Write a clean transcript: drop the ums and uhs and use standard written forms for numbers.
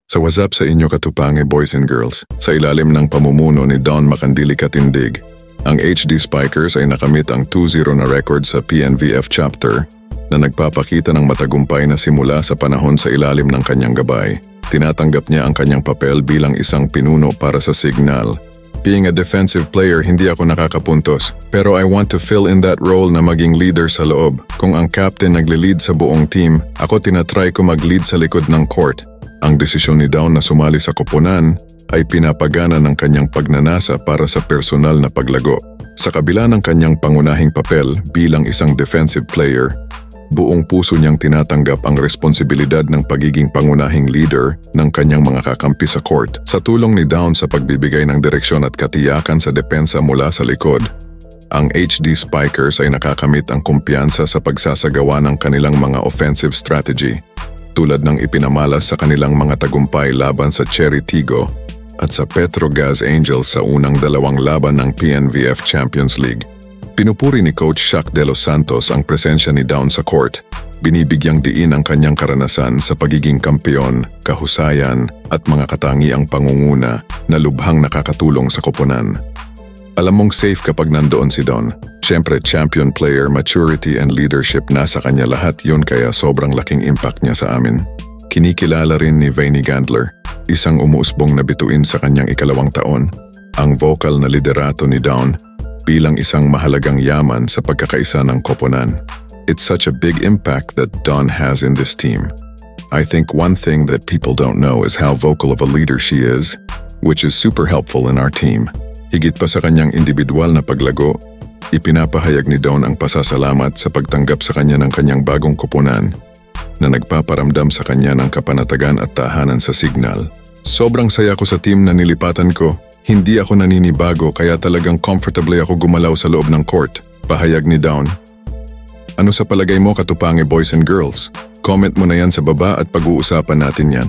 So what's up sa inyo katupange boys and girls? Sa ilalim ng pamumuno ni Don Makandili Katindig, ang HD Spikers ay nakamit ang 2-0 na record sa PNVF chapter na nagpapakita ng matagumpay na simula sa panahon sa ilalim ng kanyang gabay. Tinatanggap niya ang kanyang papel bilang isang pinuno para sa Signal. Being a defensive player, hindi ako nakakapuntos, pero I want to fill in that role na maging leader sa loob. Kung ang captain nagli-lead sa buong team, ako tinatry ko mag-lead sa likod ng court. Ang desisyon ni Dawn na sumali sa koponan ay pinapagana ng kanyang pagnanasa para sa personal na paglago. Sa kabila ng kanyang pangunahing papel bilang isang defensive player, buong puso niyang tinatanggap ang responsibilidad ng pagiging pangunahing leader ng kanyang mga kakampi sa court. Sa tulong ni Dawn sa pagbibigay ng direksyon at katiyakan sa depensa mula sa likod, ang HD Spikers ay nakakamit ang kumpiyansa sa pagsasagawa ng kanilang mga offensive strategy, tulad ng ipinamalas sa kanilang mga tagumpay laban sa Cherry Tigo at sa Petrogas Angels sa unang dalawang laban ng PNVF Champions League. Pinupuri ni Coach Shaq De Los Santos ang presensya ni Dawn sa court. Binibigyang diin ang kanyang karanasan sa pagiging kampeon, kahusayan at mga katangiang pangunguna na lubhang nakakatulong sa koponan. Alam mong safe kapag nandoon si Dawn. Siyempre, champion player, maturity and leadership nasa kanya lahat yun kaya sobrang laking impact niya sa amin. Kinikilala rin ni Vinny Gandler, isang umuusbong na bituin sa kanyang ikalawang taon, ang vocal na liderato ni Dawn bilang isang mahalagang yaman sa pagkakaisa ng koponan. It's such a big impact that Dawn has in this team. I think one thing that people don't know is how vocal of a leader she is, which is super helpful in our team. Higit pa sa kanyang individual na paglago, ipinapahayag ni Dawn ang pasasalamat sa pagtanggap sa kanya ng kanyang bagong koponan na nagpaparamdam sa kanya ng kapanatagan at tahanan sa Signal. Sobrang saya ko sa team na nilipatan ko. Hindi ako naninibago kaya talagang comfortably ako gumalaw sa loob ng court. Pahayag ni Dawn. Ano sa palagay mo katupange boys and girls? Comment mo na yan sa baba at pag-uusapan natin yan.